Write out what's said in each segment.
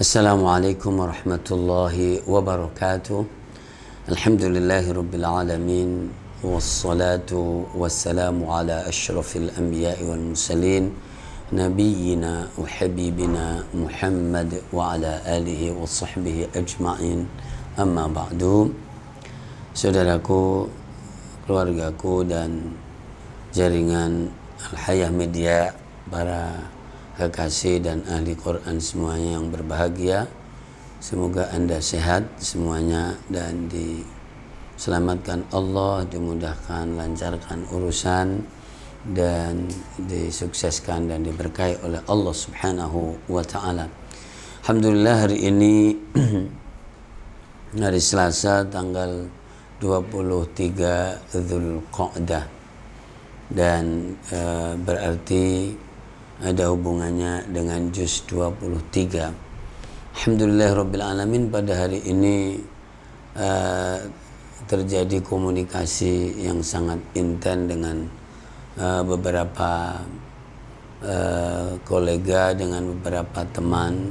Assalamualaikum warahmatullahi wabarakatuh. Alhamdulillahi rabbil alamin. Wassalatu wassalamu ala ashrafil anbiya'i wal mursalin nabiyyina wa habibina Muhammad wa ala alihi wa sahbihi ajma'in. Amma ba'du. Saudaraku, keluargaku dan jaringan Al-Hayah Media, para kekasih dan ahli Quran semuanya yang berbahagia, semoga Anda sehat semuanya dan diselamatkan Allah, dimudahkan, lancarkan urusan dan disukseskan dan diberkahi oleh Allah Subhanahu wa taala. Alhamdulillah, hari ini hari Selasa tanggal 23 Dzulqa'dah dan berarti ada hubungannya dengan juz 23. Alhamdulillah rabbil alamin, pada hari ini terjadi komunikasi yang sangat intens dengan beberapa kolega, dengan beberapa teman,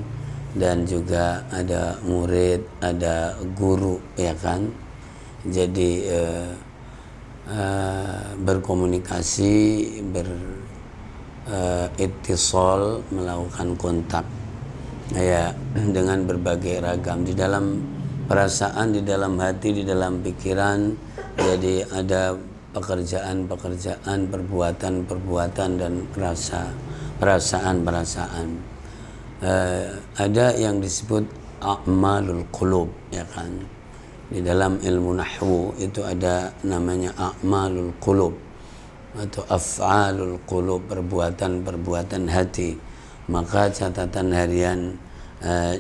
dan juga ada murid, ada guru, ya kan. Jadi berkomunikasi, ittisal, melakukan kontak ya, dengan berbagai ragam di dalam perasaan, di dalam hati, di dalam pikiran. Jadi ada pekerjaan-pekerjaan, perbuatan-perbuatan dan perasaan-perasaan. Ada yang disebut a'malul qulub, ya kan. Di dalam ilmu nahwu itu ada namanya a'malul qulub atau af'alul qulub, perbuatan-perbuatan hati. Maka catatan harian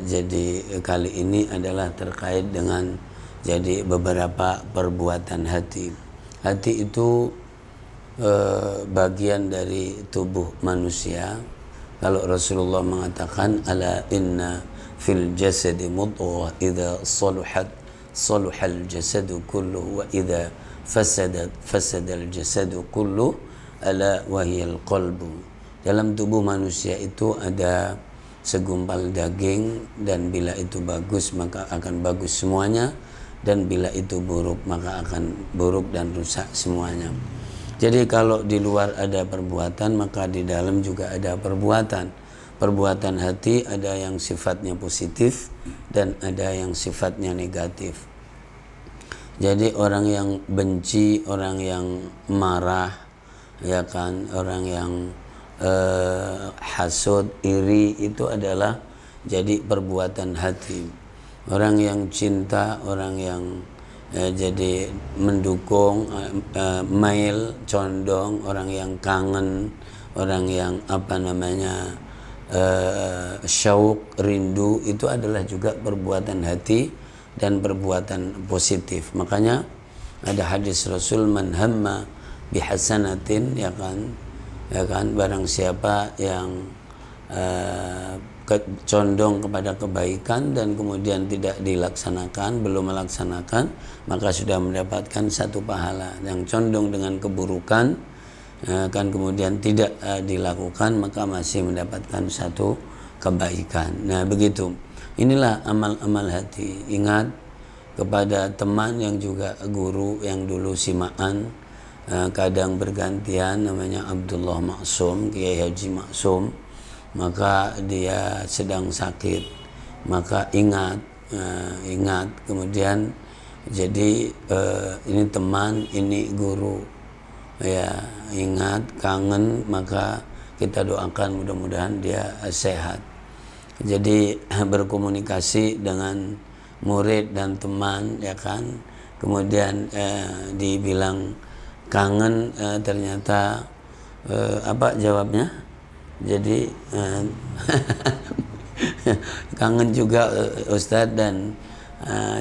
jadi kali ini adalah terkait dengan jadi beberapa perbuatan hati. Hati itu bagian dari tubuh manusia. Kalau Rasulullah mengatakan, ala inna fil jasadi mudghah idza saluhat saluhal jasadu kulluhu wa idza fasadal jasadu kullu ala wahiyal qalbu. Dalam tubuh manusia itu ada segumpal daging, dan bila itu bagus maka akan bagus semuanya, dan bila itu buruk maka akan buruk dan rusak semuanya. Jadi kalau di luar ada perbuatan, maka di dalam juga ada perbuatan. Perbuatan hati ada yang sifatnya positif dan ada yang sifatnya negatif. Jadi orang yang benci, orang yang marah, ya kan, orang yang hasud, iri, itu adalah jadi perbuatan hati. Orang yang cinta, orang yang jadi mendukung, mail, condong, orang yang kangen, orang yang syauq, rindu, itu adalah juga perbuatan hati dan perbuatan positif. Makanya ada hadis Rasul, man hamma bihasanatin, ya kan, barang siapa yang condong kepada kebaikan dan kemudian tidak dilaksanakan, belum melaksanakan, maka sudah mendapatkan satu pahala. Yang condong dengan keburukan kan kemudian tidak dilakukan, maka masih mendapatkan satu kebaikan. Nah, begitu. Inilah amal-amal hati. Ingat kepada teman yang juga guru, yang dulu simaan, kadang bergantian, namanya Abdullah Maksum, Kiai Haji Maksum. Maka dia sedang sakit, maka ingat kemudian jadi ini teman, ini guru, ya, ingat, kangen, maka kita doakan mudah-mudahan dia sehat. Jadi berkomunikasi dengan murid dan teman, ya kan, kemudian dibilang kangen, ternyata apa jawabnya? Jadi kangen juga Ustadz, dan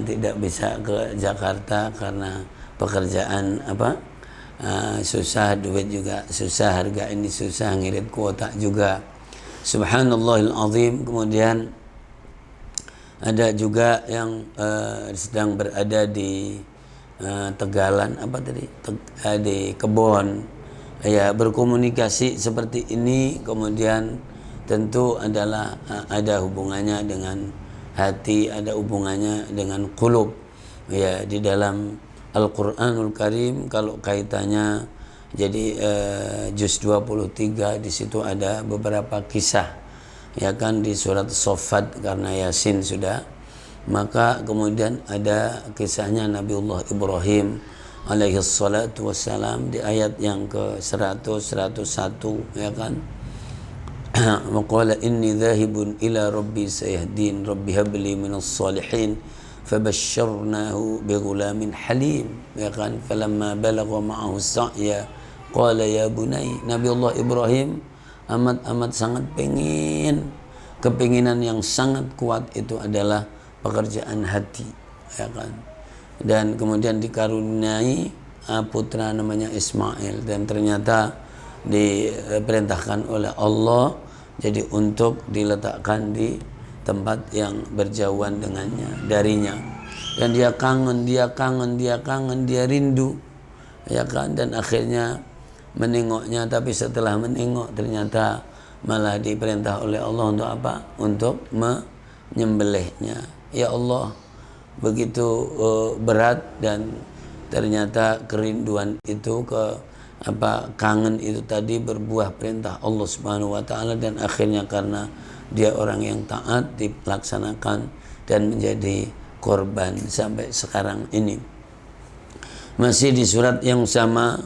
tidak bisa ke Jakarta karena pekerjaan susah, duit juga susah, harga ini susah, ngirit kuota juga. Subhanallahil azim. Kemudian ada juga yang sedang berada di Tegalan, di Kebon, ya, berkomunikasi seperti ini, kemudian tentu adalah ada hubungannya dengan hati, ada hubungannya dengan qulub. Ya, di dalam Al-Qur'anul Karim kalau kaitannya jadi juz 23 di situ ada beberapa kisah, ya kan, di surat Shaffat karena Yasin sudah, maka kemudian ada kisahnya Nabiullah Ibrahim alaihi salatu wassalam di ayat yang ke 100 101, ya kan. Waqala inni dhahibun ila rabbi sayahdin rabbi habli minas salihin fabasyarnahu bighulamin halim, ya kan. Falamma balagha ma'ahu sa'ya qala ya bunai. Nabiullah Ibrahim amat sangat kepinginan yang sangat kuat itu adalah pekerjaan hati, ya kan. Dan kemudian dikaruniai putra namanya Ismail, dan ternyata diperintahkan oleh Allah jadi untuk diletakkan di tempat yang berjauhan darinya, dan dia kangen, dia rindu, ya kan. Dan akhirnya menengoknya, tapi setelah menengok ternyata malah diperintah oleh Allah untuk apa? Untuk menyembelihnya. Ya Allah, begitu berat, dan ternyata kerinduan itu kangen itu tadi berbuah perintah Allah Subhanahu wa taala, dan akhirnya karena dia orang yang taat dilaksanakan dan menjadi korban sampai sekarang ini. Masih di surat yang sama,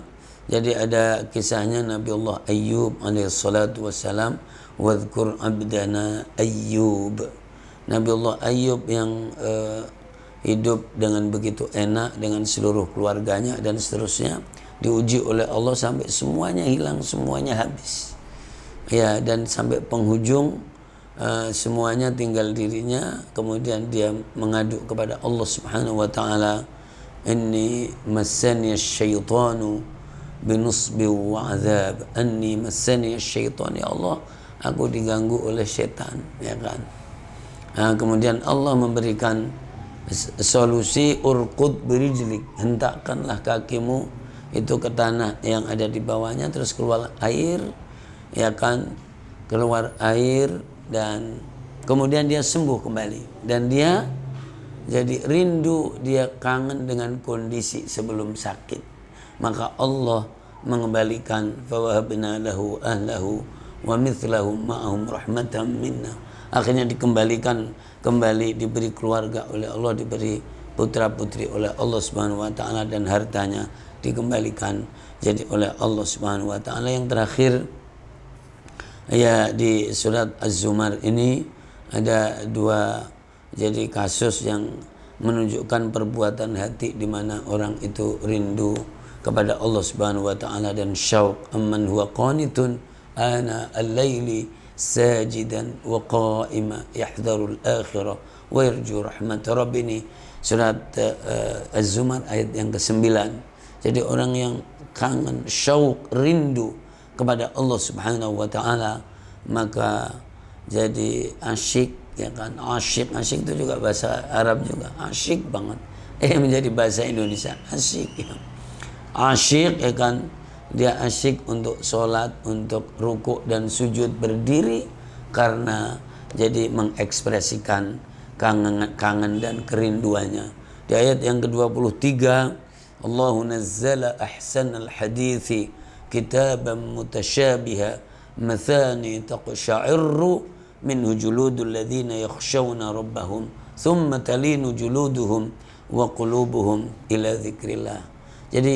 jadi ada kisahnya Nabiullah Ayyub alaihi salatu wassalam, wadhkur abdana Ayyub. Nabiullah Ayyub yang hidup dengan begitu enak dengan seluruh keluarganya dan seterusnya, diuji oleh Allah sampai semuanya hilang, semuanya habis, ya, dan sampai penghujung semuanya tinggal dirinya. Kemudian dia mengadu kepada Allah Subhanahu wa taala, inni massani asyaitanu binusbi wa azab, anni massani asyaitan, ya Allah, aku diganggu oleh setan, ya kan. Kemudian Allah memberikan solusi, urqud birijlik, hentakkanlah kakimu itu ke tanah yang ada di bawahnya, terus keluar air, ya kan, keluar air, dan kemudian dia sembuh kembali, dan dia jadi rindu, dia kangen dengan kondisi sebelum sakit. Maka Allah mengembalikan, fawahabna lahu ahlahu wa mithlahum ma'ahum rahmatan minna. Akhirnya dikembalikan kembali, diberi keluarga oleh Allah, diberi putra putri oleh Allah Subhanahu wa taala, dan hartanya dikembalikan jadi oleh Allah Subhanahu wa taala. Yang terakhir, ya, di surat Az-Zumar ini ada dua jadi kasus yang menunjukkan perbuatan hati di mana orang itu rindu kepada Allah Subhanahu wa taala dan syauq. Amman huwa qanitun ana al-laili sajidan wa qa'ima yahdharul akhirah wa yarju rahmat rabbini. Surat Az-Zumar ayat yang ke-9. Jadi orang yang kangen, syauq, rindu kepada Allah Subhanahu wa taala, maka jadi asyik, ya kan. Asyik itu juga bahasa Arab juga, asyik banget. Menjadi bahasa Indonesia asyik, ya. Asyik, ya kan, dia asyik untuk sholat, untuk rukuk dan sujud berdiri, karena jadi mengekspresikan kangen dan kerinduannya. Di ayat yang ke-23, Allahu nazzala ahsanal hadithi kitaban mutasyabiha mathani taqsha'irru minhu juludul ladzina yakhshawna rabbahum thumma talinu juluduhum wa qulubuhum ila dzikrillah. Jadi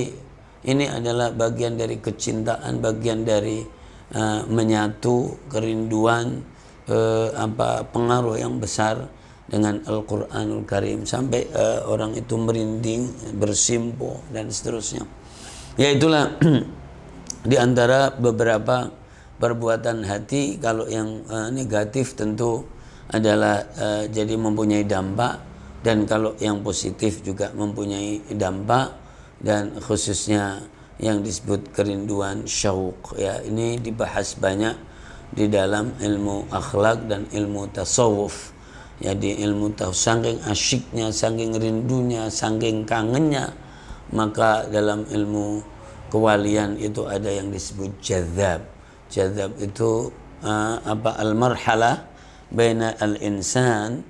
ini adalah bagian dari kecintaan, bagian dari menyatu kerinduan, pengaruh yang besar dengan Al-Qur'anul Karim, sampai orang itu merinding, bersimpuh dan seterusnya. Ya, itulah di antara beberapa perbuatan hati. Kalau yang negatif tentu adalah jadi mempunyai dampak, dan kalau yang positif juga mempunyai dampak, dan khususnya yang disebut kerinduan syauq, ya, ini dibahas banyak di dalam ilmu akhlak dan ilmu tasawuf. Ya, di ilmu tasawuf, saking asyiknya, saking rindunya, saking kangennya, maka dalam ilmu kewalian itu ada yang disebut jadzab. Jadzab itu al-marhalah baina al-insan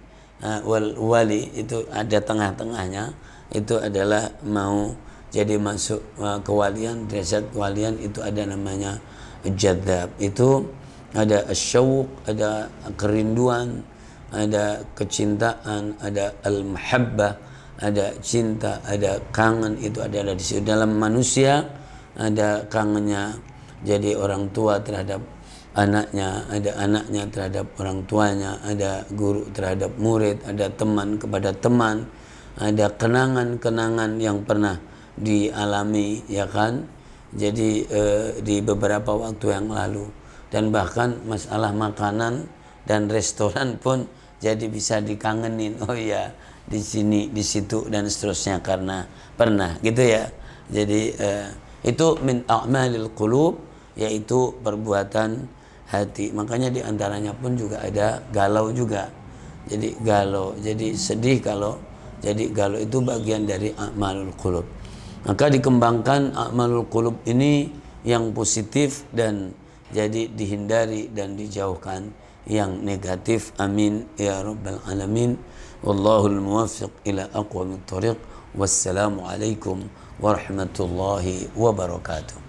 wal wali, itu ada tengah-tengahnya, itu adalah mau jadi masuk kewalian, derajat kewalian itu ada namanya jadzab. Itu ada asyauq, ada kerinduan, ada kecintaan, ada al-mahabbah, ada cinta, ada kangen, itu adalah di situ. Dalam manusia ada kangennya jadi orang tua terhadap anaknya, ada anaknya terhadap orang tuanya, ada guru terhadap murid, ada teman kepada teman, ada kenangan-kenangan yang pernah dialami, ya kan. Jadi di beberapa waktu yang lalu, dan bahkan masalah makanan dan restoran pun jadi bisa dikangenin. Oh iya, di sini, di situ, dan seterusnya, karena pernah gitu ya. Jadi itu min a'malil qulub, yaitu perbuatan hati. Makanya diantaranya pun juga ada galau juga. Jadi galau, jadi sedih kalau, jadi galau itu bagian dari a'malul qulub. Maka dikembangkan a'malul qulub ini yang positif, dan jadi dihindari dan dijauhkan yang negatif. Amin ya rabbal alamin. Wallahul muwaffiq ila aqwamit thoriq. Wassalamu alaikum warahmatullahi wabarakatuh.